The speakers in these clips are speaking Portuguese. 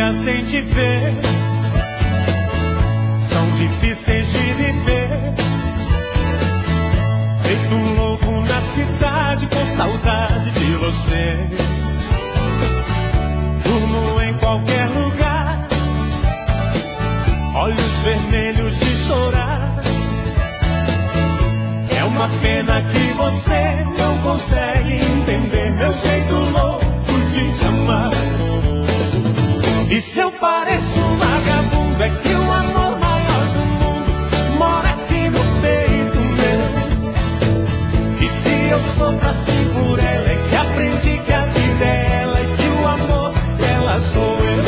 dias sem te ver são difíceis de viver. Feito um louco na cidade com saudade de você. Durmo em qualquer lugar, olhos vermelhos de chorar. É uma pena que você não consegue entender meu jeito louco de te amar. E se eu pareço um vagabundo, é que o amor maior do mundo mora aqui no peito meu. E se eu sofro assim por ela, é que aprendi que a vida é ela e que o amor dela sou eu.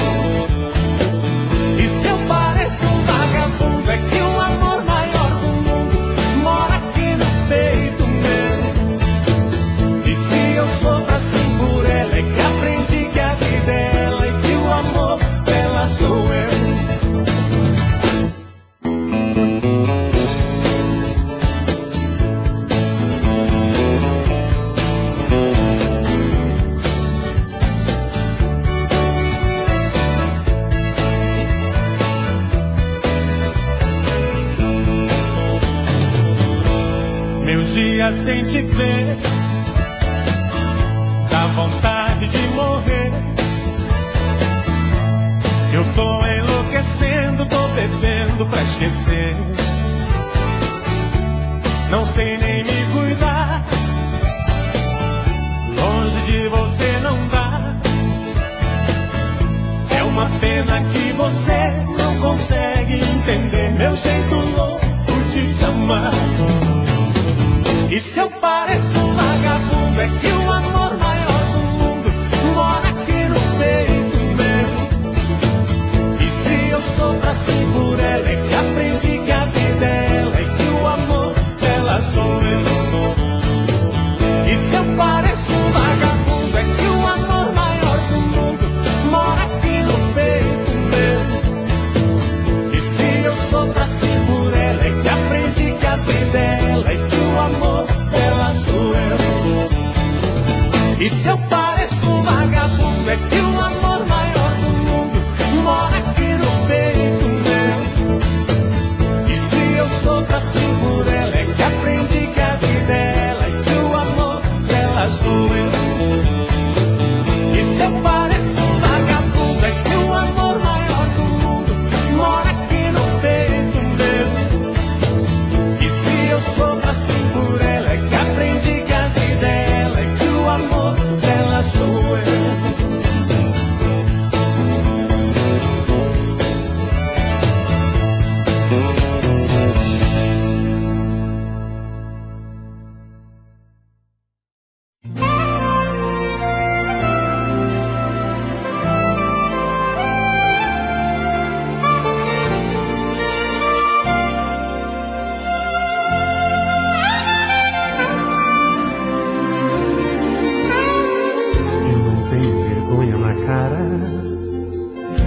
E se eu pareço um vagabundo, é que o amor maior do mundo mora aqui no peito meu. E se eu sofro assim por ela, é que aprendi que a vida é ela e que o amor dela sou eu. Meus dias sem te ver dá vontade de morrer. Eu tô enlouquecendo, tô bebendo pra esquecer. Não sei nem me cuidar, longe de você não dá. É uma pena que você não consegue entender meu jeito louco de te amar. E se eu pareço um vagabundo, é que o amor maior do mundo mora aqui no peito meu. E se eu sofro assim por ela, é que aprendi que a vida é ela e que o amor dela sou eu. E se eu pareço um vagabundo, é que o amor maior do mundo mora aqui no peito meu. E se eu sofro assim por ela, é que aprendi que a vida é ela e que o amor dela sou eu. E se eu pareço um vagabundo, é que o amor maior do mundo mora aqui no peito meu. E se eu sofro assim por ela, é que aprendi que a vida é ela e que o amor dela sou eu. E se eu pareço um vagabundo, é que o amor maior do mundo mora aqui no peito meu. E se eu sofro assim por ela, é que aprendi que a vida é ela e que o amor dela sou eu.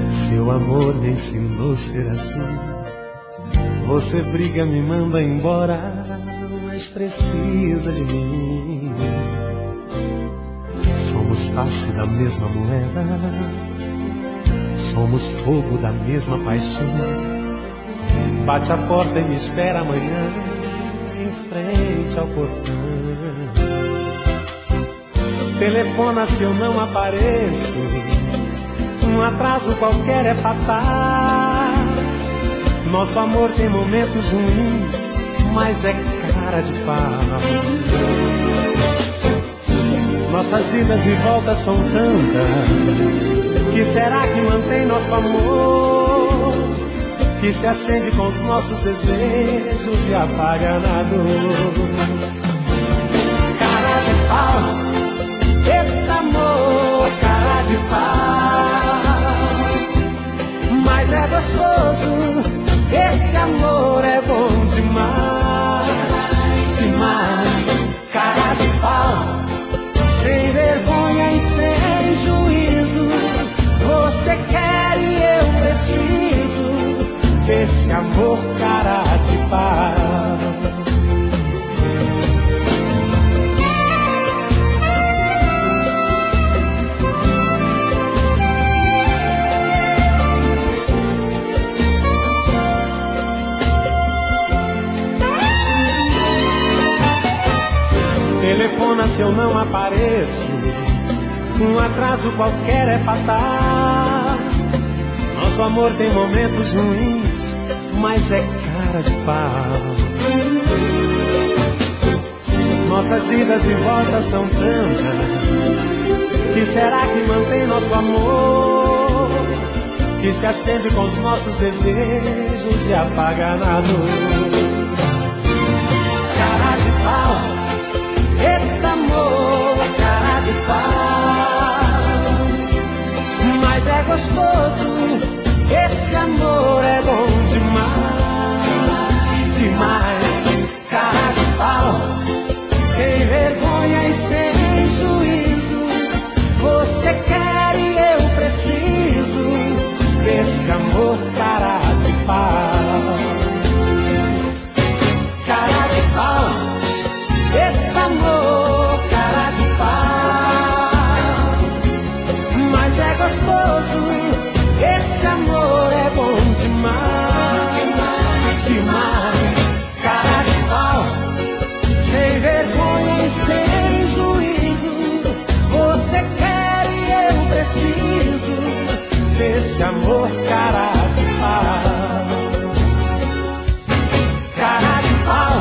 Seu amor me ensinou a ser assim. Você briga, me manda embora, mas precisa de mim. Somos face da mesma moeda, somos fogo da mesma paixão. Bate a porta e me espera amanhã, em frente ao portão. Telefona se eu não apareço, um atraso qualquer é fatal. Nosso amor tem momentos ruins, mas é cara de pau. Nossas idas e voltas são tantas, que será que mantém nosso amor? Que se acende com os nossos desejos e apaga na dor. Cara de pau, eita amor, cara de pau. Mas é gostoso, esse amor é bom demais, demais. Cara de pau, sem vergonha e sem juízo. Você quer e eu preciso desse amor, cara de pau. Telefona se eu não apareço, um atraso qualquer é fatal. Nosso amor tem momentos ruins, mas é cara de pau. Nossas idas e voltas são tantas, que será que mantém nosso amor? Que se acende com os nossos desejos e apaga na dor. Cara de pau, eita amor, cara de pau. Mas é gostoso, esse amor é bom demais, demais. Cara de pau, sem vergonha e sem juízo, você quer e eu preciso desse amor cara de pau. Cara de pau, eita amor, cara de pau. Mas é gostoso, esse amor é bom demais, demais, demais. Cara de pau, sem vergonha e sem juízo, você quer e eu preciso desse amor cara de pau. Cara de pau,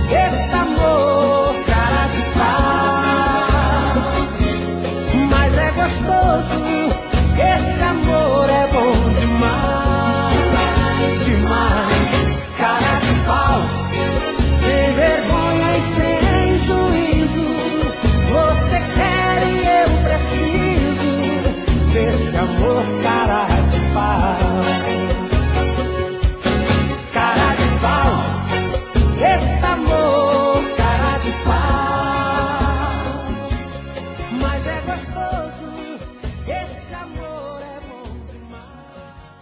eita amor, cara de pau. Mas é gostoso, esse amor é bom demais, demais, demais. Cara de pau, sem vergonha e sem juízo, você quer e eu preciso desse amor cara de pau. Cara de pau, eita amor, cara de pau. Mas é gostoso, esse amor é bom demais,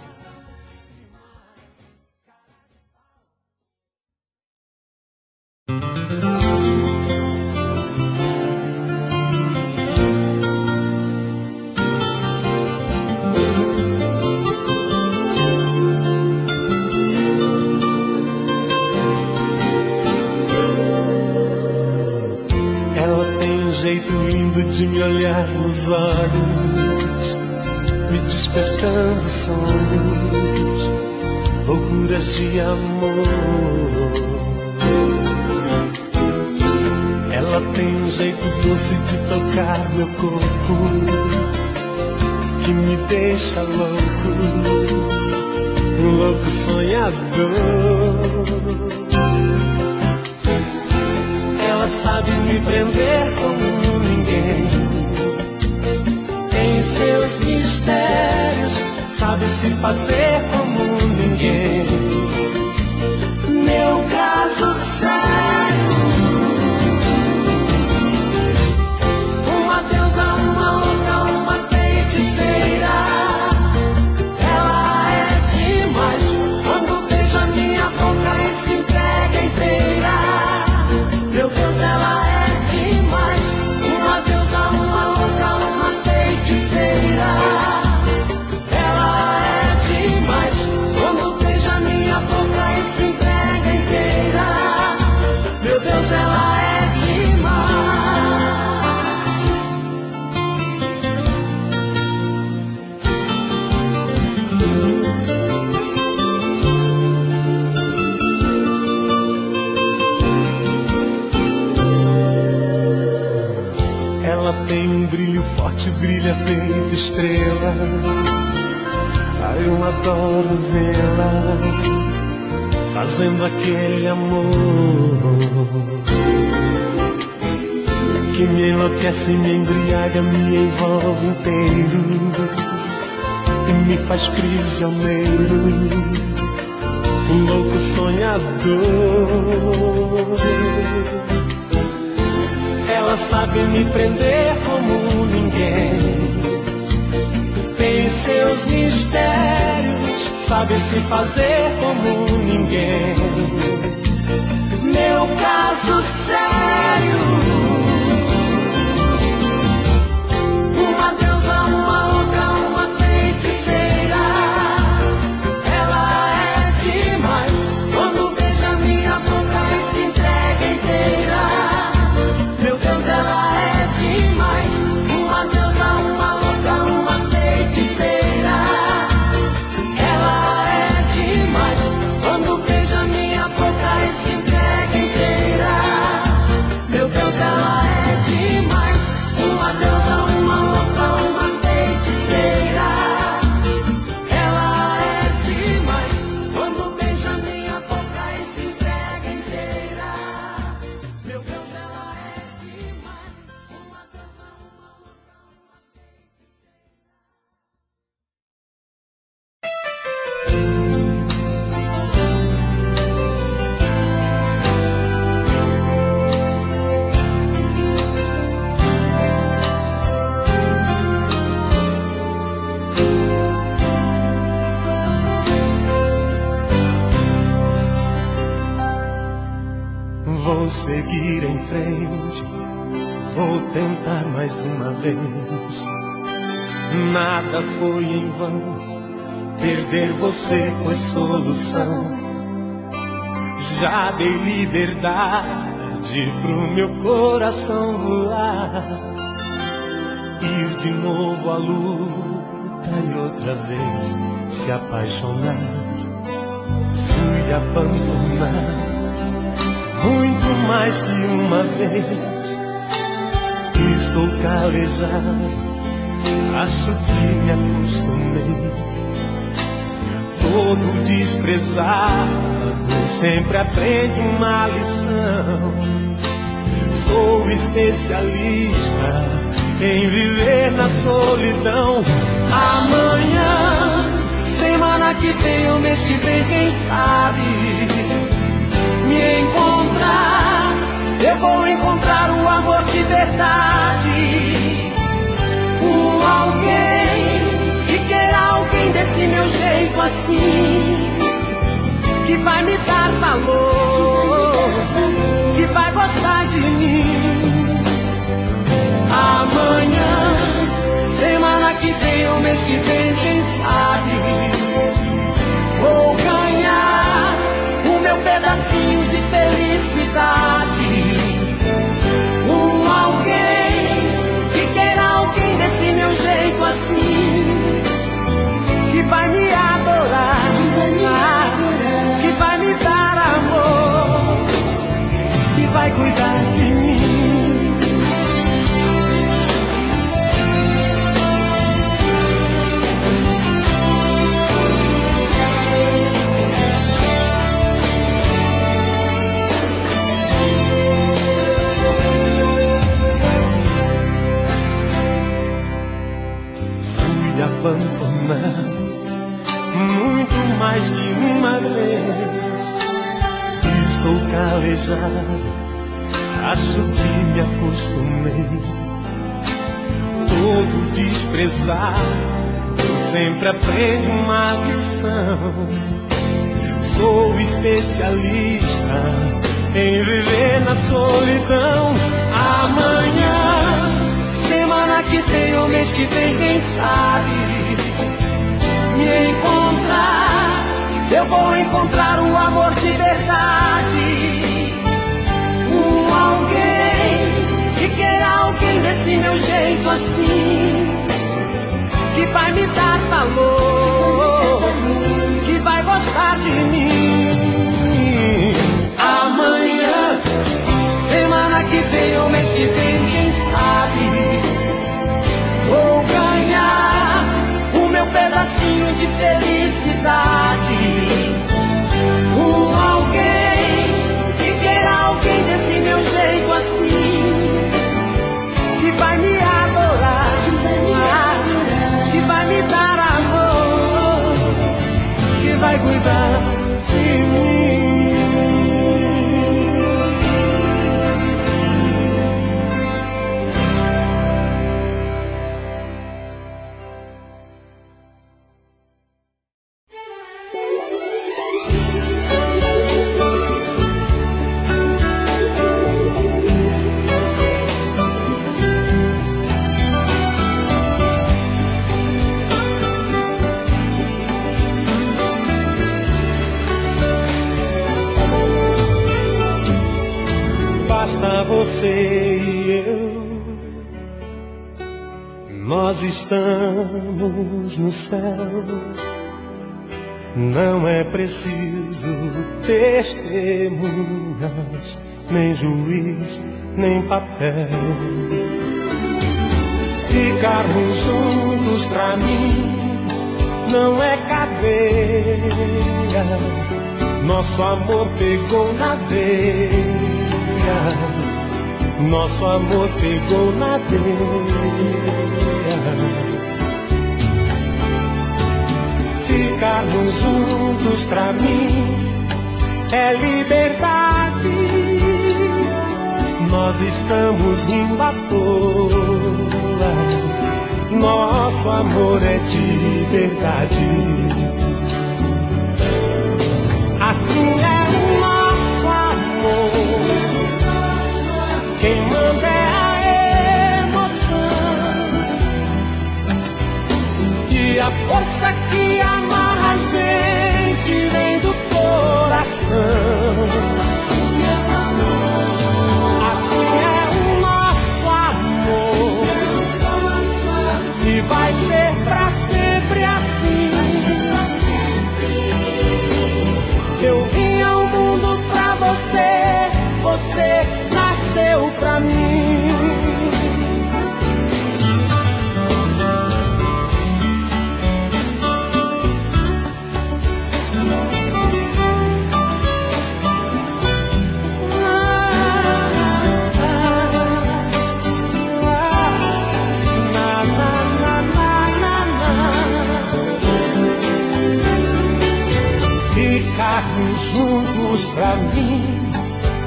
jeito lindo de me olhar nos olhos, me despertando sonhos, loucuras de amor. Ela tem um jeito doce de tocar meu corpo, que me deixa louco, um louco sonhador. Ela sabe me prender como ninguém, tem seus mistérios, sabe se fazer como ninguém. Meu caso sério, uma deusa, uma louca, uma feiticeira. Ela é demais, quando beija minha boca e se entrega inteira. Meu Deus, ela é demais, uma deusa, uma louca, uma feiticeira. Ela é demais, quando beija minha boca e se entrega inteira. Meu Deus, ela é demais. Ela tem um brilho forte, brilha feito estrela. Ai, eu adoro vê-la fazendo aquele amor que me enlouquece, me embriaga, me envolve inteiro e me faz prisioneiro, um louco sonhador. Ela sabe me prender como ninguém, tem seus mistérios, sabe se fazer como ninguém. Meu caso sério, uma deusa, uma louca, uma feiticeira. Ela é demais, quando beija minha boca e se entrega inteira. Vou seguir em frente, vou tentar mais uma vez. Nada foi em vão, perder você foi solução. Já dei liberdade pro meu coração voar, ir de novo à luta e outra vez se apaixonar. Fui abandonado muito mais que uma vez. Estou calejado, acho que me acostumei. Todo desprezado sempre aprende uma lição. Sou especialista em viver na solidão. Amanhã, semana que vem ou mês que vem, quem sabe me encontrar. Eu vou encontrar o amor de verdade, alguém que queira alguém desse meu jeito assim, que vai me dar valor, que vai gostar de mim. Amanhã, semana que vem ou mês que vem, quem sabe vou ganhar o meu pedacinho de felicidade. Alguém que queira alguém desse meu jeito assim, que vai me adorar, que vai me dar amor, que vai cuidar de mim. Abandonado muito mais que uma vez. Estou calejado, acho que me acostumei. Todo desprezado sempre aprende uma lição. Sou especialista em viver na solidão. Amanhã, semana que vem ou mês que vem, quem sabe me encontrar. Eu vou encontrar o amor de verdade, alguém que queira alguém desse meu jeito assim, que vai me dar valor, que vai gostar de mim. Amanhã, semana que vem ou mês que vem, quem sabe vou ganhar o meu pedacinho de felicidade. Alguém que queira alguém desse meu jeito assim, que vai me adorar, que vai me dar amor, que vai cuidar de mim. Você e eu, nós estamos no céu. Não é preciso testemunhas, nem juiz, nem papel. Ficarmos juntos pra mim não é cadeia. Nosso amor pegou na veia. Nosso amor pegou na veia. Ficarmos juntos pra mim é liberdade. Nós estamos rindo à toa. Nosso amor é de verdade. Assim é o nosso amor. Quem manda é a emoção e a força que amarra a gente vem do coração. Assim é o nosso amor e vai ser pra sempre assim. Eu vim ao mundo pra você, você nasceu pra mim. Ficarmos juntos pra mim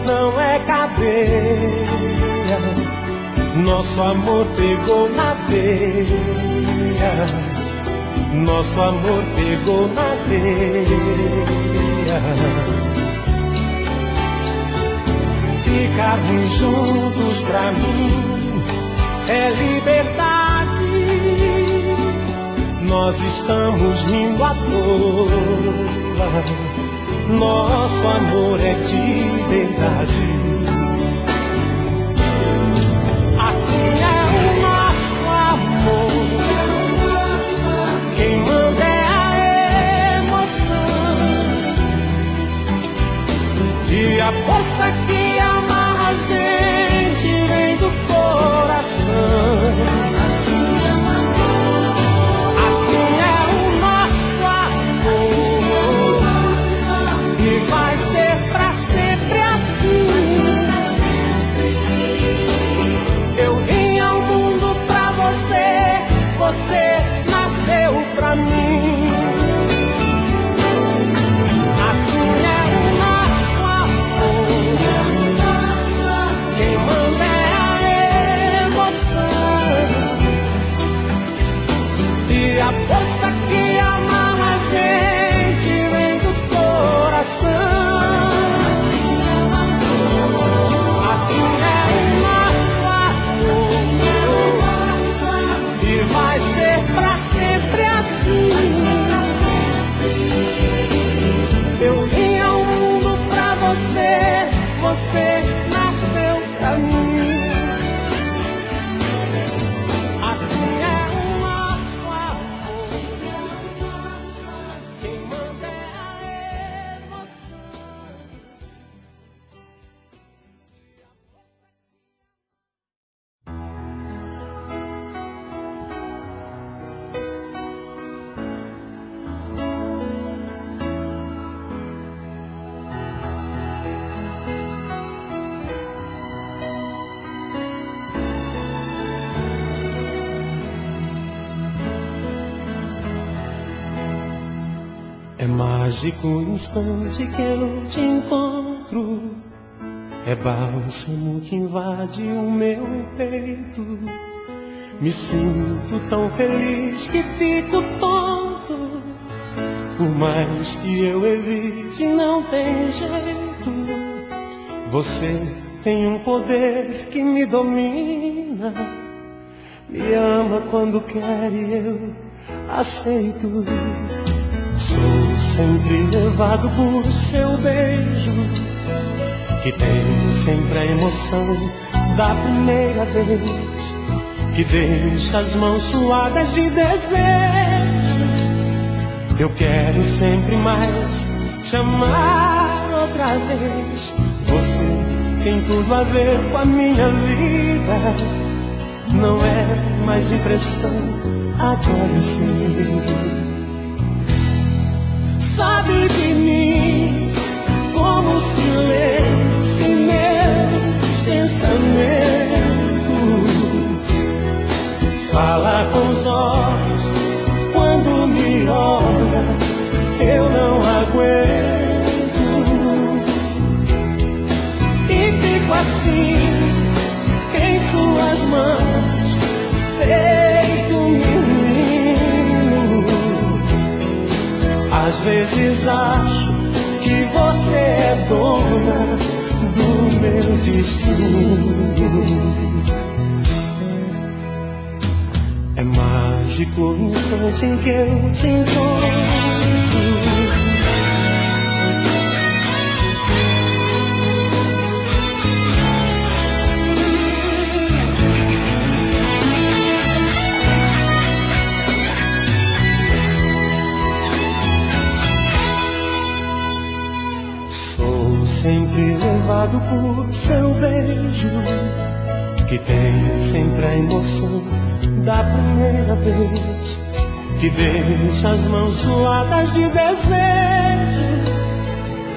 não é cadeia. Nosso amor pegou na veia. Nosso amor pegou na veia. Ficarmos juntos pra mim é liberdade. Nós estamos rindo à toa. Nosso amor é de verdade. Assim é o nosso amor. Quem manda é a emoção e a força que amarra a gente vem do coração. Você nasceu pra mim. Assim é o nosso amor. Quem manda é a emoção e a força que amarra a gente vem do coração. Assim é o nosso amor e vai ser pra sempre assim. Eu vim ao mundo pra você, você nasceu pra mim. Assim é o nosso amor. Quem manda é a emoção. É mágico o instante que eu te encontro. É bálsamo que invade o meu peito. Me sinto tão feliz que fico tonto. Por mais que eu evite, não tem jeito. Você tem um poder que me domina. Me ama quando quer e eu aceito. Sou sempre levado por seu beijo, que tem sempre a emoção da primeira vez, que deixa as mãos suadas de desejo. Eu quero sempre mais te amar outra vez. Você tem tudo a ver com a minha vida. Não é mais impressão, agora eu sei. Sabe de mim como um silêncio em meus pensamentos. Fala com os olhos quando me olha, eu não aguento. E fico assim em suas mãos, feito menino. Às vezes acho que você é dona do meu destino. É mágico o instante em que eu te encontro. Sou sempre levado por seu beijo, que tem sempre a emoção da primeira vez, que deixa as mãos suadas de desejo.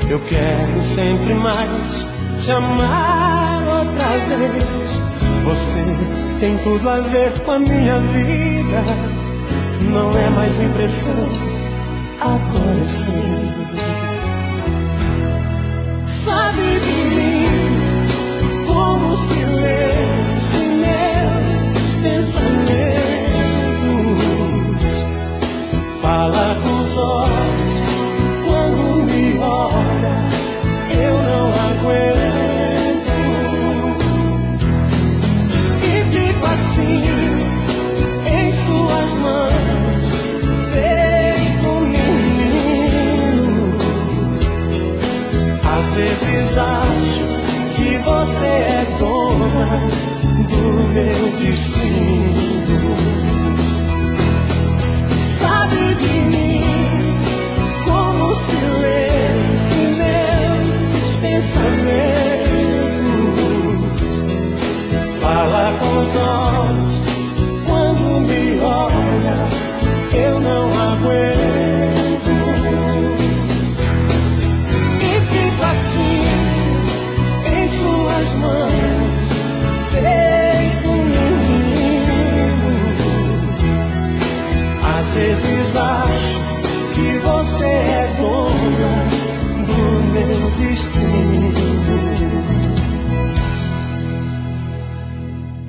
Eu quero sempre mais te amar outra vez. Você tem tudo a ver com a minha vida. Não é mais impressão, agora eu sei. Sabe de mim como o silêncio em meus pensamentos. Fala com os olhos quando me olha, eu não aguento. E fico assim em suas mãos, feito um menino. Às vezes acho que você é dona do meu destino. Sabe de mim como o silêncio em meus pensamentos. Fala com os olhos quando me olha, eu não aguento. E fico assim em suas mãos, feito um menino. Às vezes acho que você é dona do meu destino.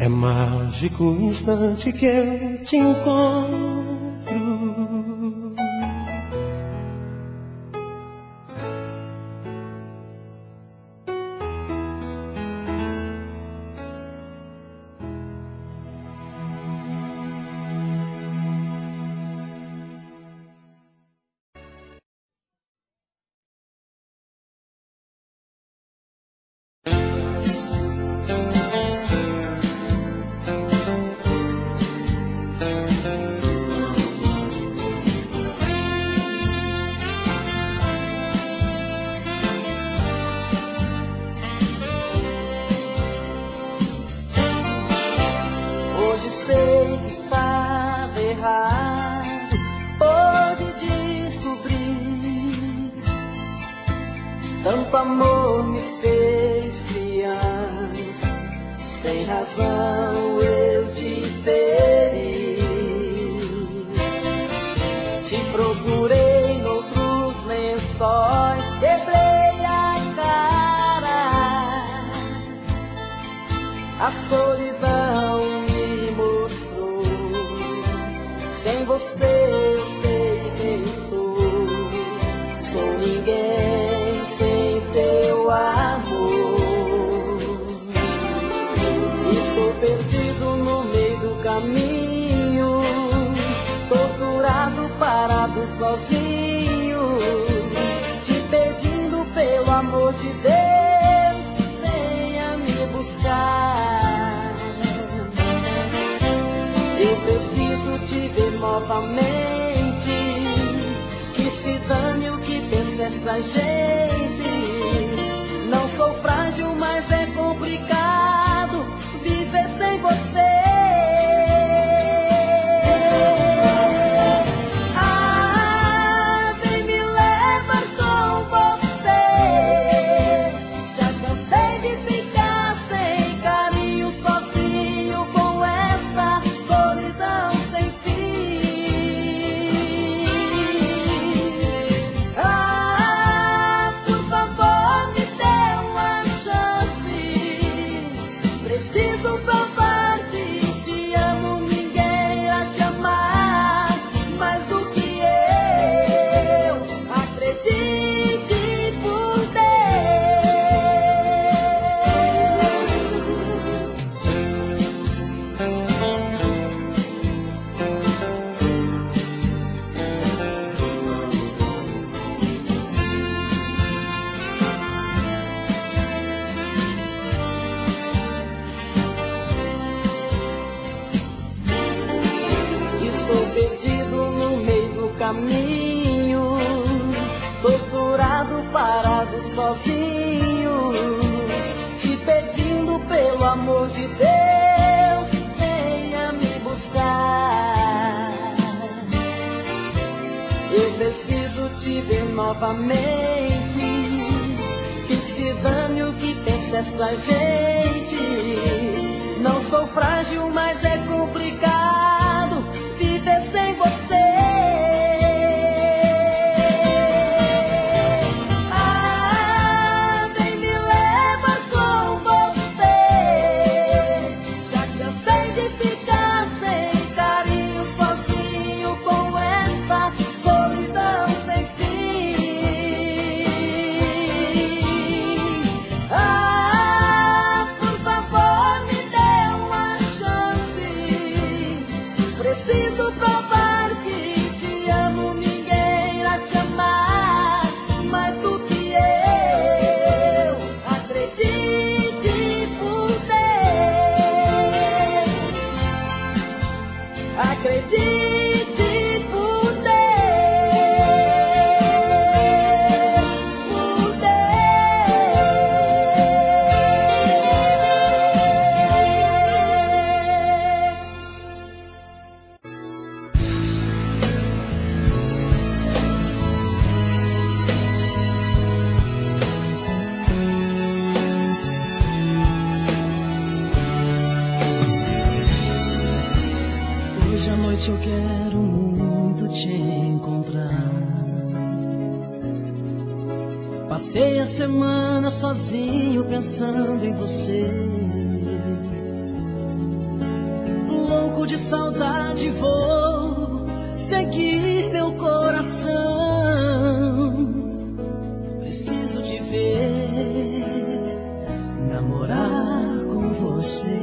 É mágico o instante que eu te encontro. Tanto amor me fez criança, sem razão eu te feri. Te procurei noutros lençóis, quebrei a cara. A solidão me mostrou, sem você eu sei quem sou. Sou ninguém sem seu amor. Estou perdido no meio do caminho, torturado, parado sozinho, te pedindo pelo amor de Deus, venha me buscar. Eu preciso te ver novamente. caminho, torturado, parado, sozinho, te pedindo pelo amor de Deus, venha me buscar. Eu preciso te ver novamente, que se dane o que pensa essa gente. Não sou frágil, mas é complicado viver sem você. Ah, vem me levar com você. Já cansei de ficar sem carinho, sozinho com esta solidão sem fim. Ah, por favor, me dê uma chance. Preciso provar que te amo, ninguém irá te amar mais do que eu. Acredite por Deus, acredite por Deus, por Hoje à noite eu quero muito te encontrar. Passei a semana sozinho pensando em você. Louco de saudade vou seguir meu coração. Preciso te ver, namorar com você.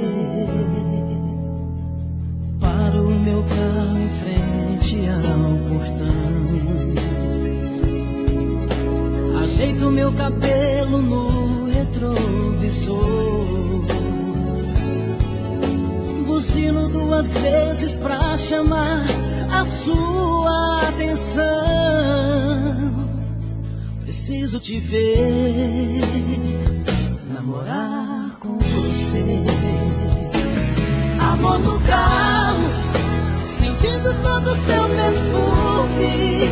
Paro o meu carro em frente ao portão, ajeito meu cabelo no retrovisor, buzino 2 vezes pra chamar a sua atenção. Preciso te ver, namorar com você. Amor no carro, sentindo todo o seu perfume,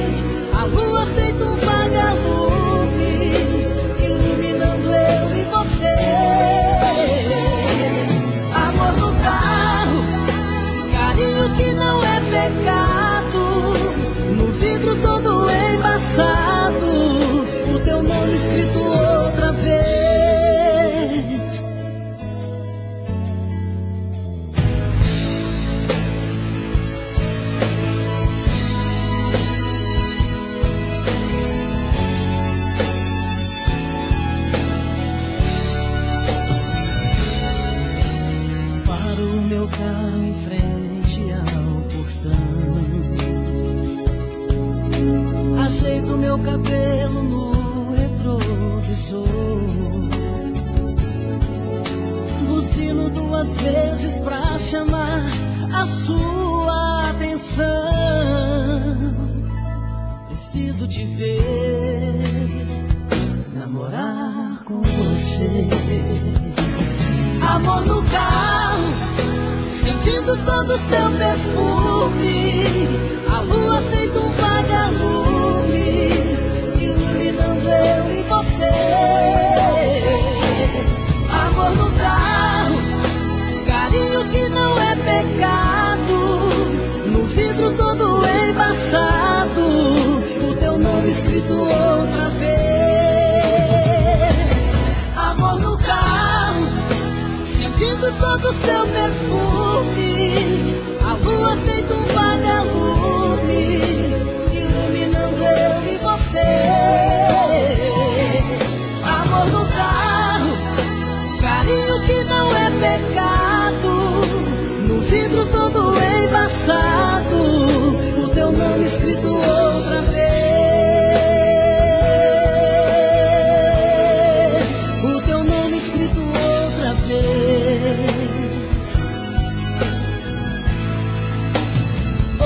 a lua feito um vagalume, iluminando eu e você. Amor no carro, carinho que não é pecado, no vidro todo embaçado, o teu nome escrito outra vez. Meu carro em frente ao portão, ajeito meu cabelo no retrovisor, buzino 2 vezes pra chamar a sua atenção. Preciso te ver, namorar com você. Amor no carro, sentindo todo o seu perfume, a lua feito um vagalume, iluminando eu e você. Amor no carro, carinho que não é pecado, no vidro todo embaçado, o teu nome escrito outra vez. Amor no carro, sentindo todo o seu perfume, a lua feito um vagalume, iluminando eu e você. Amor no carro, carinho que não é pecado, no vidro todo embaçado, o teu nome escrito outra vez, o teu nome escrito outra vez. Oh,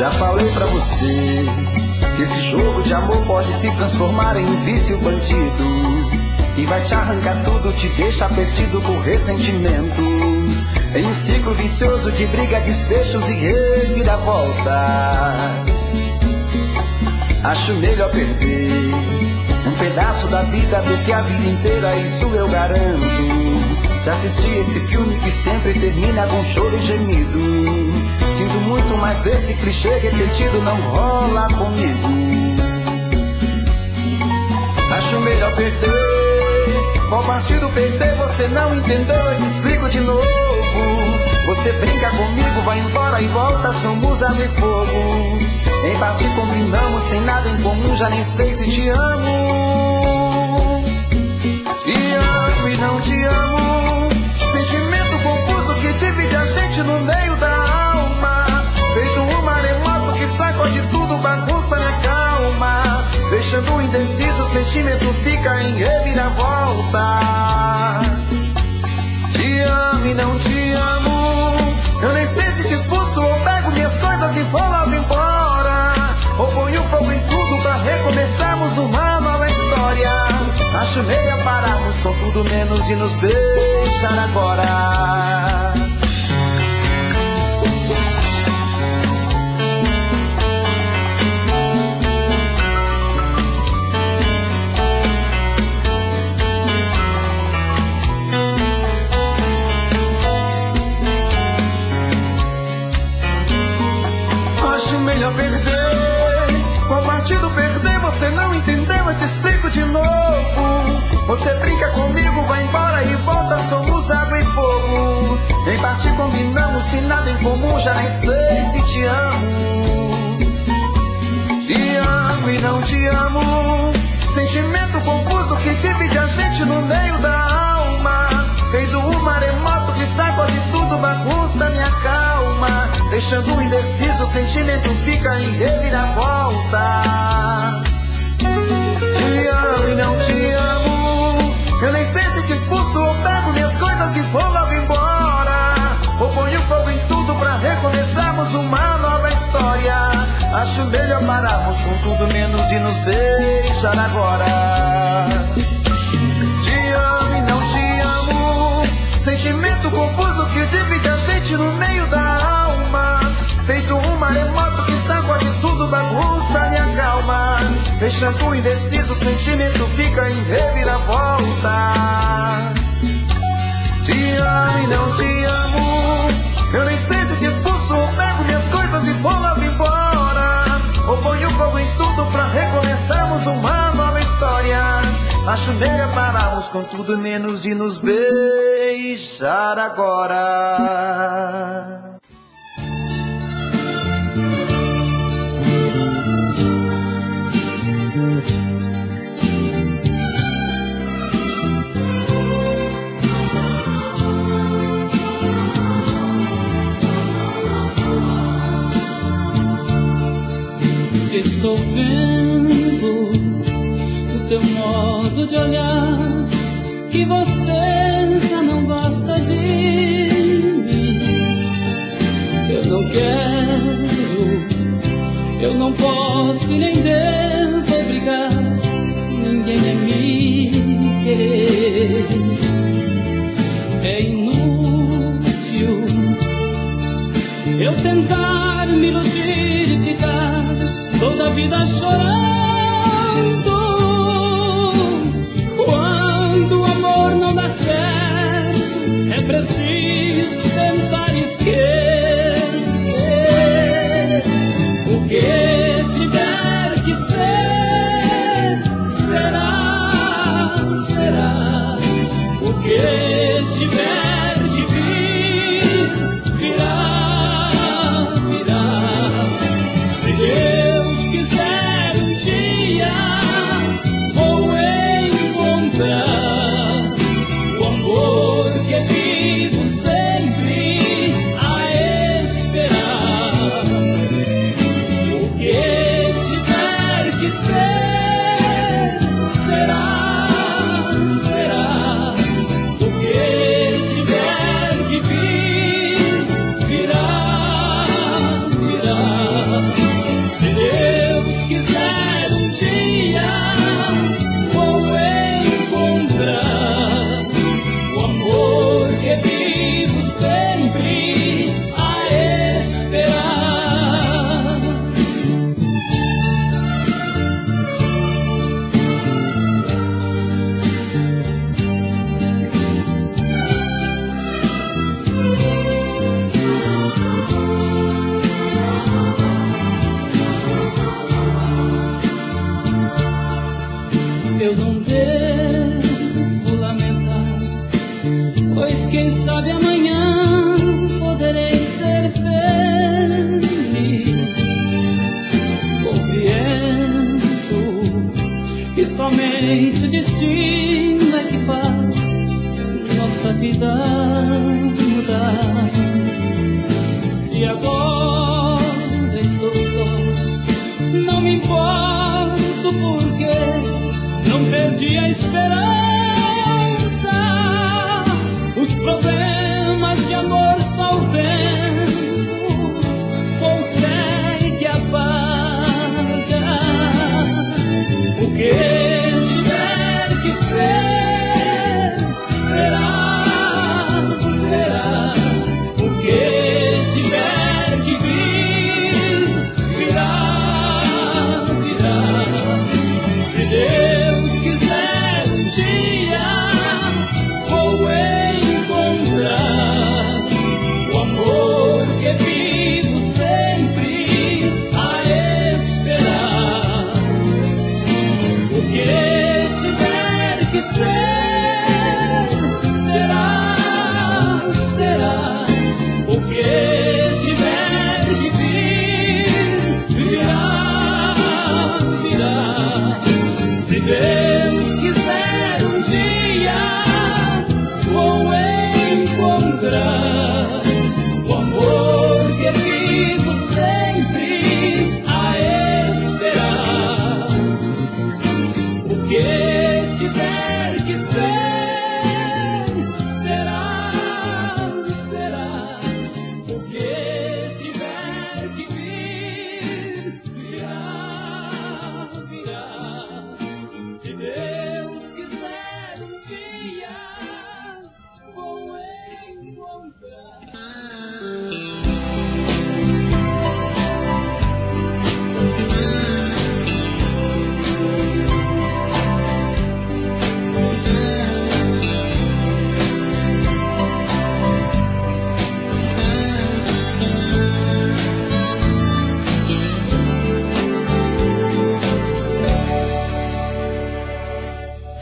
Já falei pra você que esse jogo de amor pode se transformar em um vício bandido, e vai te arrancar tudo, te deixa perdido por ressentimentos, em um ciclo vicioso de briga, desfechos e reviravoltas. Acho melhor perder um pedaço da vida do que a vida inteira, isso eu garanto. Já assisti esse filme que sempre termina com choro e gemido. Sinto muito, mas esse clichê repetido não rola comigo. Acho melhor perder. Qual partido perder? Você não entendeu, eu te explico de novo. Você brinca comigo, vai embora e volta, somos água e fogo. Em parte combinamos, sem nada em comum, já nem sei se te amo. Te amo e não te amo. Sentimento confuso que divide a gente no meio da alma. Feito um maremoto que sacode tudo, bagunça minha calma. Deixando indeciso, o sentimento fica em reviravoltas. Te amo e não te amo. Eu nem sei se te expulso ou pego minhas coisas e vou logo embora, ou ponho fogo em tudo pra recomeçarmos uma nova história. Acho melhor pararmos com tudo menos de nos beijar agora. Acho melhor perder. Qual partido perder? Você não entendeu, eu te explico de novo. Você brinca comigo, vai embora e volta, somos água e fogo. Em parte combinamos, se nada em comum, já nem sei se te amo. Te amo e não te amo. Sentimento confuso que divide a gente no meio da alma. Feito um maremoto que sacode tudo, bagunça minha calma. Deixando indeciso, o sentimento fica em reviravoltas. Te amo e não te amo. Eu nem sei se te expulso ou pego minhas coisas e vou logo embora, ou ponho fogo em tudo pra recomeçarmos uma nova história. Acho melhor pararmos com tudo menos de nos beijar agora. Te amo e não te amo. Sentimento confuso que divide a gente no meio da alma. Feito um maremoto que sacode tudo, bagunça minha calma. Deixando indeciso, o sentimento fica em reviravoltas. Te amo e não te amo. Eu nem sei se te expulso ou pego minhas coisas e vou logo embora, ou ponho fogo em tudo pra recomeçarmos uma nova história. Acho melhor pararmos com tudo menos de nos beijar agora. Estou vendo o teu modo de olhar, que você já não gosta de mim. Eu não quero, eu não posso e nem devo obrigar ninguém a me querer. É inútil eu tentar me iludir e ficar toda a vida chorando. Quando o amor não dá certo, é preciso tentar esquecer. O que tiver que ser, será. Pois quem sabe amanhã poderei ser feliz. Compreendo que somente o destino é que faz nossa vida mudar. Se agora estou só, não me importo porque não perdi a esperança. Os problemas de amor só o tempo consegue apagar. O que tiver que ser, será, será. O que tiver que vir, virá, virá. Se Deus quiser um dia, vou encontrar o amor que vivo sempre a esperar. O que tiver que ser, será, será. O que tiver que vir, virá, virá. Se Deus quiser um dia, vou encontrar o amor que vivo sempre a esperar. O que tiver que ser, será, será. O que tiver que vir, virá, virá. Se Deus quiser um dia, vou encontrar.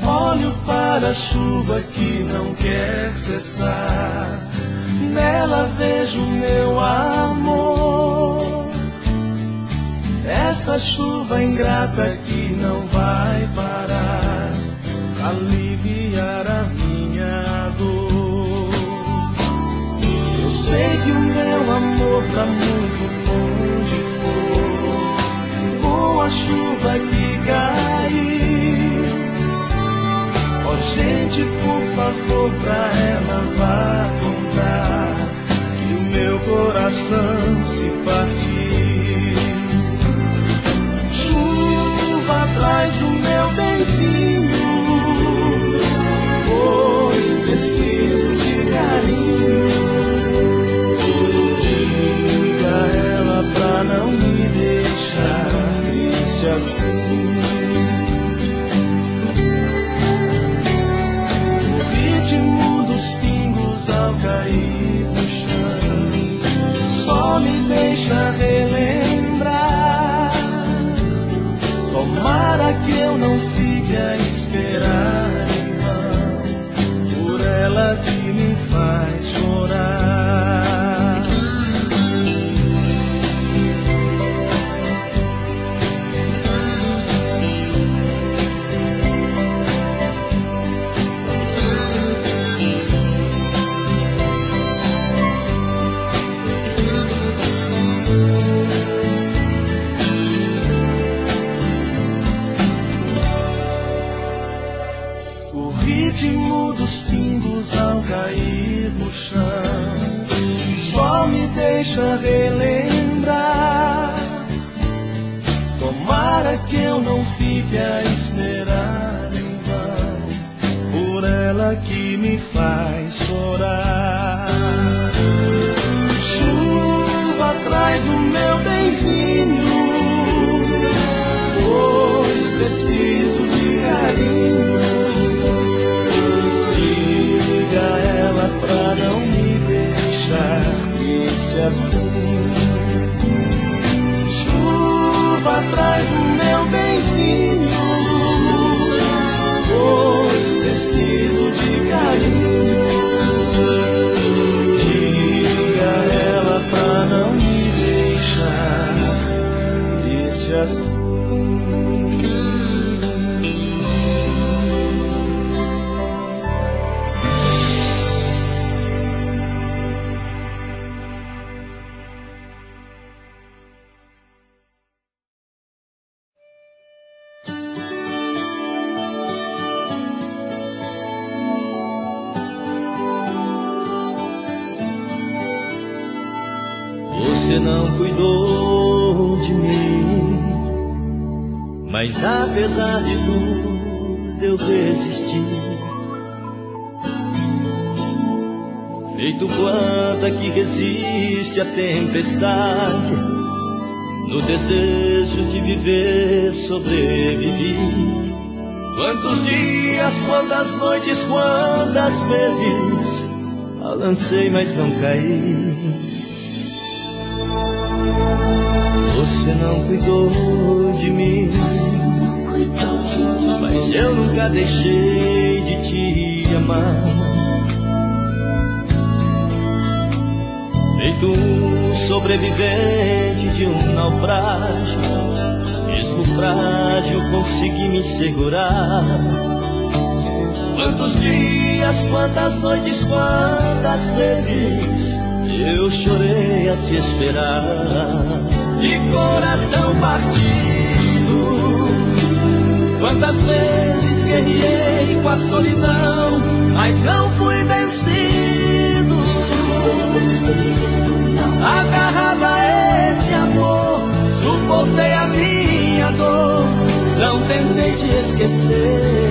Olho para a chuva que não quer cessar, nela vejo meu amor. Esta chuva ingrata que não vai parar, aliviar a minha dor. Eu sei que o meu amor pra muito longe for, com a chuva que cair. Ó gente, por favor, pra ela vá contar que o meu coração se partir. Chuva, traz o meu benzinho, pois preciso de carinho. Diga a ela pra não me deixar triste assim. Dos pingos ao cair no chão só me deixa relembrar. Tomara que eu não fique a esperar em vão por ela que me faz chorar. Dos pingos ao cair no chão só me deixa relembrar. Tomara que eu não fique a esperar em vão por ela que me faz chorar. Chuva, traz o meu benzinho, pois preciso de carinho. Diga a ela pra não me deixar triste assim. Chuva, traz o meu benzinho, pois preciso de carinho. Você não cuidou de mim, mas apesar de tudo eu resisti. Feito planta que resiste à tempestade, no desejo de viver sobrevivi. Quantos dias, quantas noites, quantas vezes balancei, mas não caí. Você não cuidou de mim, mas eu nunca deixei de te amar. Feito um sobrevivente de um naufrágio, mesmo frágil consegui me segurar. Quantos dias, quantas noites, quantas vezes eu chorei a te esperar. De coração partido, quantas vezes guerrei com a solidão, mas não fui vencido. Agarrado a esse amor, suportei a minha dor, não tentei te esquecer.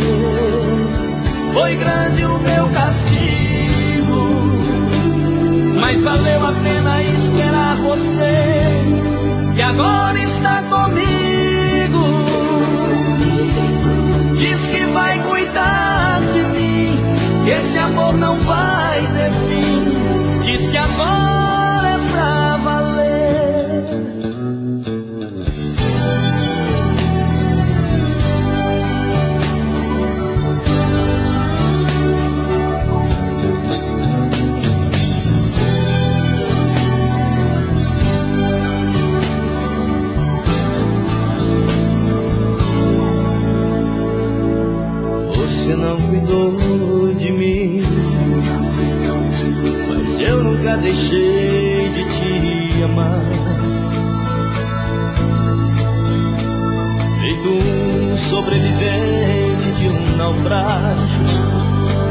Foi grande o meu castigo, mas valeu a pena esperar você, que agora está comigo. Diz que vai cuidar de mim, que esse amor não vai ter fim. Diz que agora é pra valer. Você não cuidou de mim, mas eu nunca deixei de te amar. Feito um sobrevivente de um naufrágio,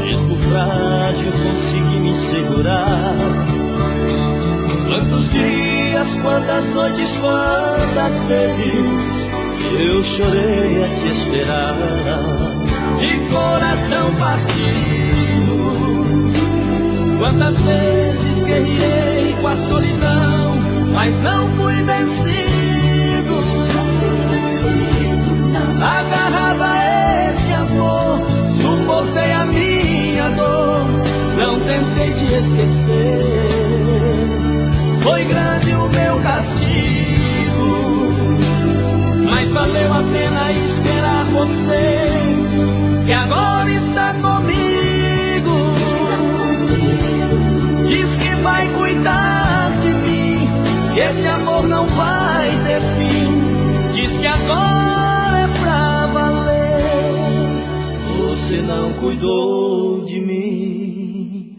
mesmo frágil consegui me segurar. Quantos dias, quantas noites, quantas vezes eu chorei a te esperar. De coração partido, quantas vezes guerrei com a solidão, mas não fui vencido. Agarrado a esse amor, suportei a minha dor, não tentei te esquecer. Foi grande o meu castigo, mas valeu a pena esperar você, que agora está comigo. Diz que vai cuidar de mim, que esse amor não vai ter fim. Diz que agora é pra valer. Você não cuidou de mim.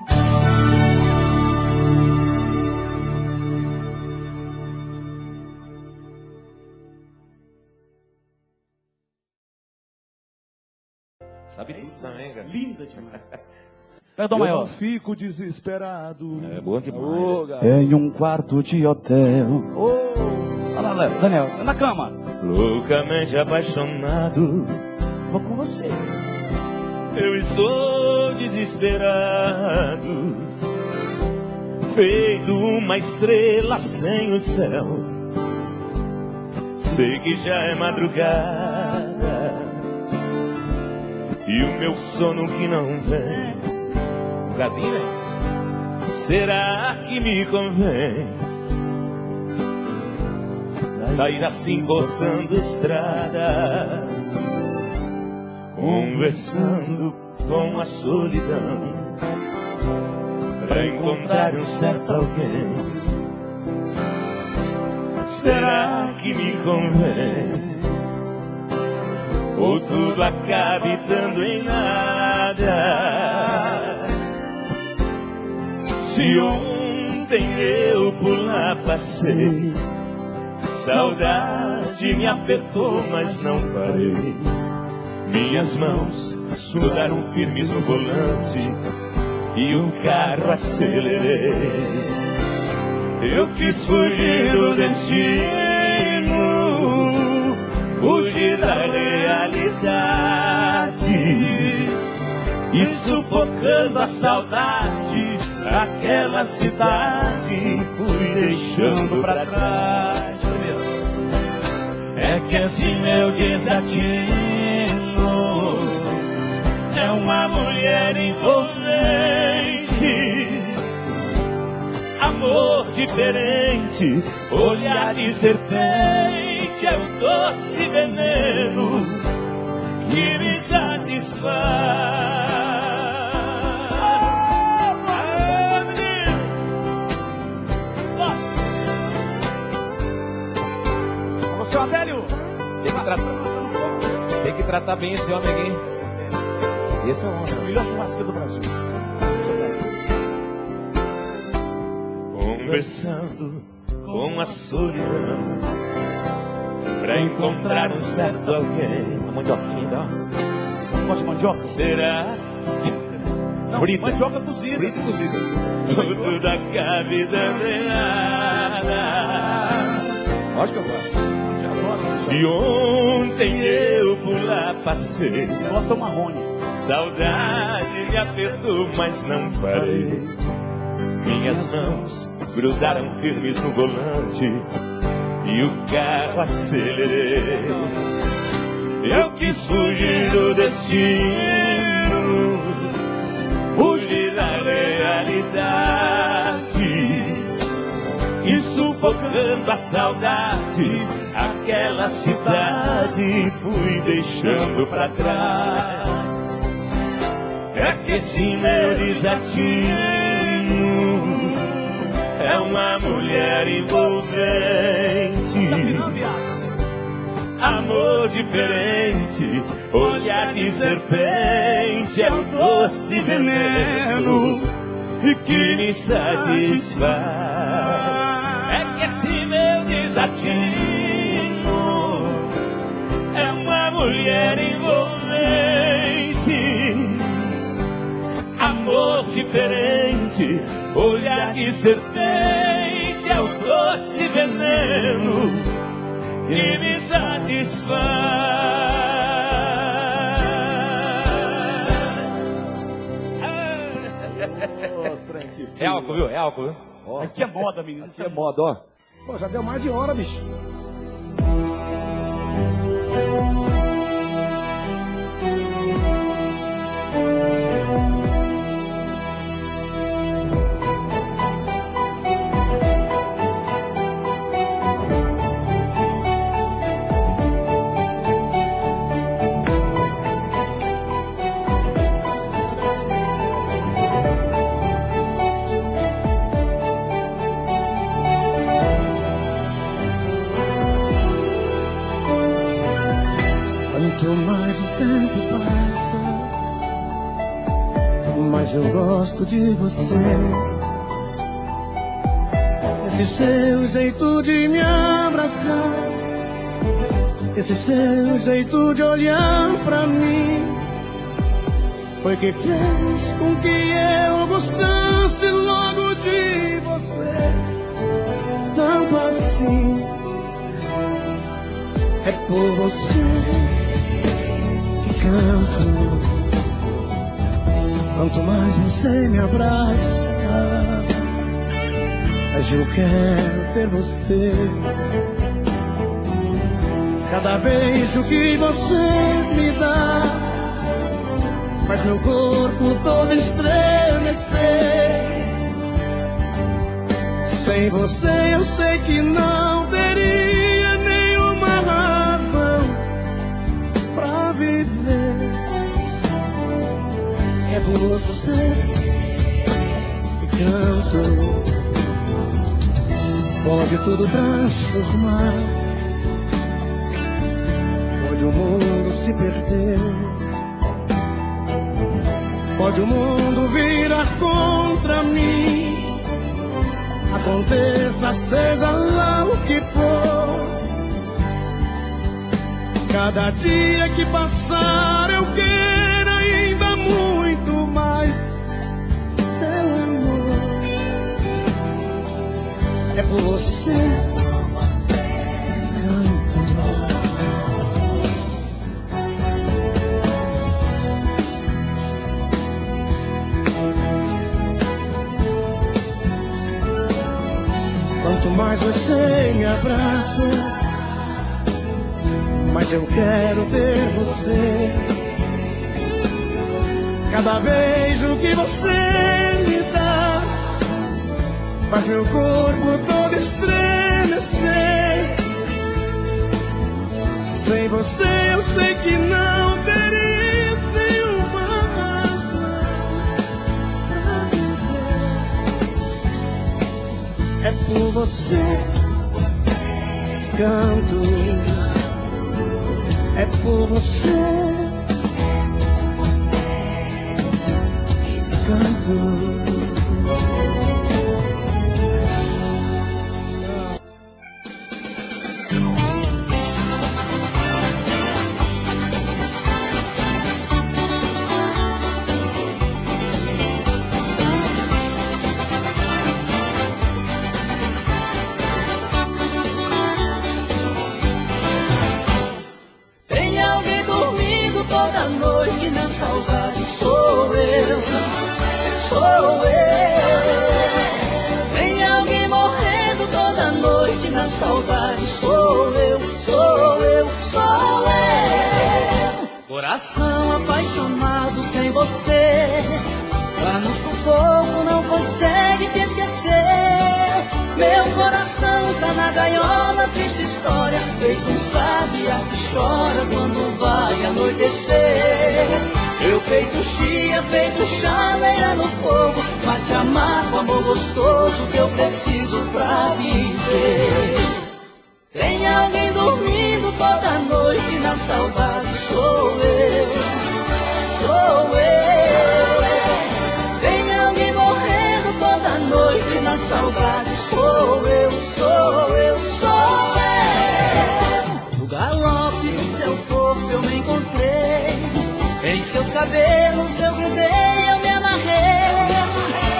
Sabe tudo também, cara. Linda demais. Perdão, Eu maior. não fico desesperado. É bom demais. Em um quarto de hotel. Olha lá, Léo, Daniel, na cama. Loucamente apaixonado, Vou com você. eu estou desesperado, feito uma estrela sem o céu. Sei que já é madrugada e o meu sono que não vem. Um casinho, né? Será que me convém sair assim cortando estrada, conversando com a solidão, pra encontrar um certo alguém? Será que me convém? Ou tudo acabe dando em nada? Se ontem eu por lá passei, saudade me apertou, mas não parei. Minhas mãos grudaram firmes no volante e o carro acelerei. Eu quis fugir do destino, fugir da realidade, e sufocando a saudade, aquela cidade fui deixando pra trás. É que esse meu desatino é uma mulher envolvente, amor diferente, olhar de serpente, é um doce veneno que me satisfaz. Seu Adélio, Tem que tratar bem esse homem aqui. Esse é o homem. o melhor churrasqueiro do Brasil. Seu Adélio. Conversando com a solidão pra encontrar um certo alguém. A mandioquinha, ó. Gosta de mandioca? Será? Não, Frita. mandioca cozida. Frita e cozida. Tudo da cavidade Lógico que eu gosto. Se ontem eu por lá passei, Gosta do marrone. saudade me apertou, mas não parei. Minhas mãos grudaram firmes no volante e o carro acelerei. Eu quis fugir do destino, fugir da realidade, e sufocando a saudade, aquela cidade fui deixando pra trás. É que esse meu desatino é uma mulher envolvente, amor diferente, olhar de serpente, é um doce veneno e que me satisfaz. É que esse meu desatino é uma mulher envolvente, amor diferente, olhar de serpente, é o doce veneno que me satisfaz. É álcool, viu? É álcool, viu? Aqui é moda, menino. Aqui é moda, ó. Pô, já deu mais de hora, bicho. Quanto mais o tempo passa, mais eu gosto de você. Esse seu jeito de me abraçar, esse seu jeito de olhar pra mim, foi que fez com que eu gostasse logo de você. Tanto assim, é por você que canto. Quanto mais você me abraça, mais eu quero ter você. Cada beijo que você me dá faz meu corpo todo estremecer. Sem você eu sei que não teria nenhuma razão pra viver. É por você que canto. Pode tudo transformar, pode o mundo se perder, pode o mundo virar contra mim. Aconteça, seja lá o que for, cada dia que passar eu quero ainda muito mais seu amor. É mais você me abraça, mas eu quero ter você. Cada beijo que você me dá faz meu corpo todo estremecer. Sem você eu sei que não teria nenhuma razão pra viver. É por você que canto, é por você que canto. Na saudade sou eu, sou eu. Tem alguém morrendo toda noite na saudade sou eu, sou eu, sou eu. Coração apaixonado sem você, lá no sufoco não consegue te esquecer. Meu coração tá na gaiola, triste história, feito um sabiá que chora quando vai anoitecer. Eu feito chia, feito chaleira no fogo, pra te amar com amor gostoso que eu preciso pra viver. Tem alguém dormindo toda noite na saudade sou eu, sou eu. Tem alguém morrendo toda noite na saudade sou eu, sou eu, sou eu. No galope do seu corpo eu me encontrei, em seus cabelos eu grudei, eu me amarrei.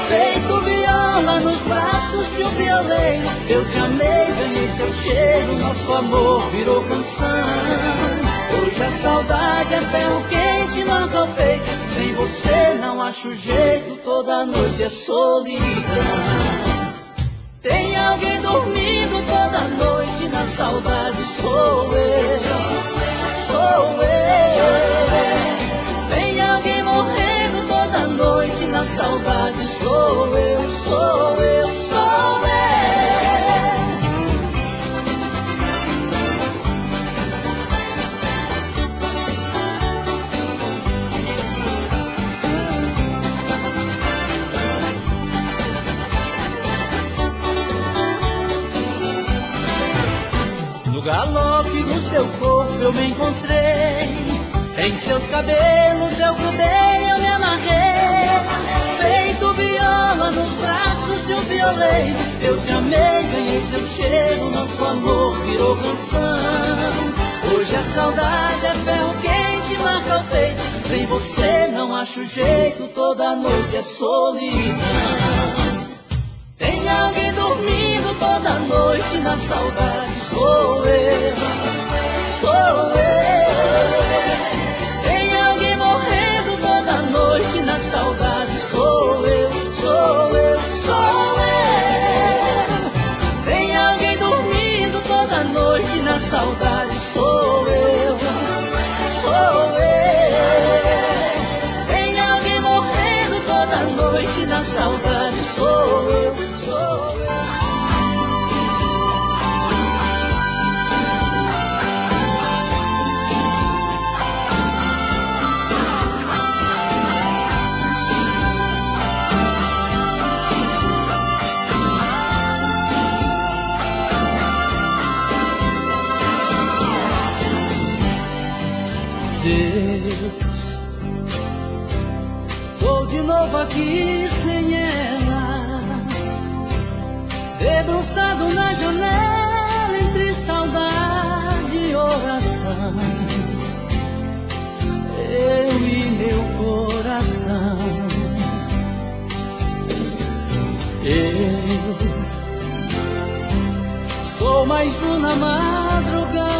Feito viola nos braços de um violeiro, eu te amei, ganhei seu cheiro, nosso amor virou canção. Hoje a saudade é ferro quente, manca o peito, sem você não acho jeito, toda noite é solidão. Tem alguém dormindo toda noite na saudade sou eu, sou eu. Tem alguém morrendo toda noite na saudade sou eu, sou eu, sou eu. No galope do seu corpo eu me encontrei, em seus cabelos eu grudei, eu me amarrei. Feito viola nos braços de um violeiro, eu te amei, ganhei seu cheiro, nosso amor virou canção. Hoje a saudade é ferro quente, marca o peito, sem você não acho jeito, toda noite é solidão. Tem alguém dormindo toda noite na saudade sou eu, sou eu. Tem alguém morrendo toda noite na saudade sou eu, sou eu, sou eu. Tem alguém dormindo toda noite na saudade sou eu, sou eu. Tem alguém morrendo toda noite na saudade sou eu, sou eu. Deus, tô de novo aqui sem ela, debruçado na janela entre saudade e oração. Eu e meu coração, eu sou mais um na madrugada.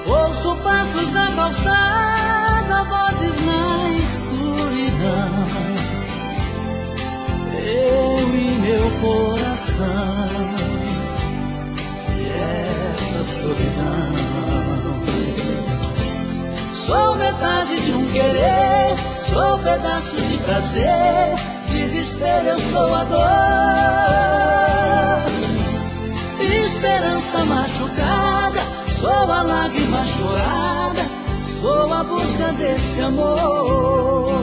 Ouço passos na calçada, vozes na escuridão. Eu e meu coração. pedaço de prazer, desespero eu sou a dor. Esperança machucada, sou a lágrima chorada, sou a busca desse amor.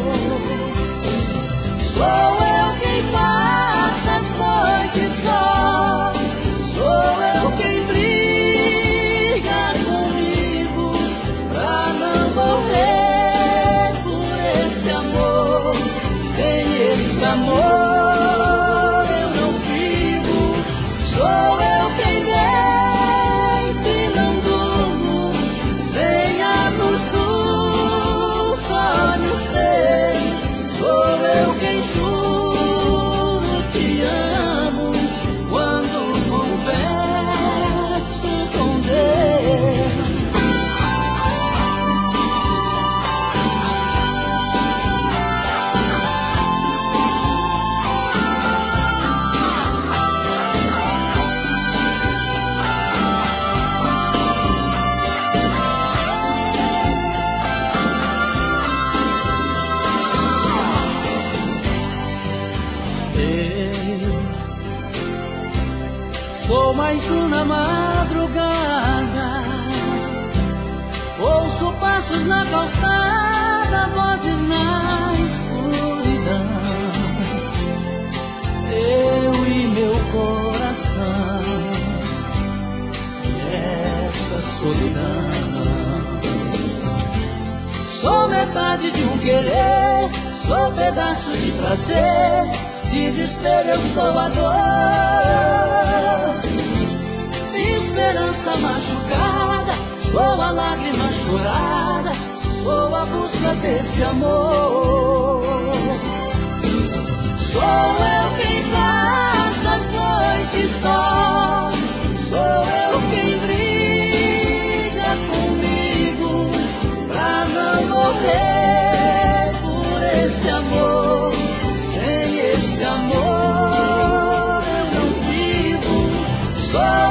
Sou eu quem passa as noites só, sou eu quem briga comigo pra não morrer por esse amor. Sem esse amor eu não vivo. Sou eu quem deito e não durmo, sem a luz dos olhos teus. Sou eu quem juro te amo quando converso com Deus. Sou mais um na madrugada, ouço passos na calçada, vozes na escuridão. Eu e meu coração, e essa solidão. Sou metade de um querer, sou pedaço de prazer, desespero eu sou a dor. Esperança machucada, sou a lágrima chorada, sou a busca desse amor. Sou eu quem passa as noites só, sou eu quem briga comigo pra não morrer por esse amor. Sem esse amor eu não vivo. Sou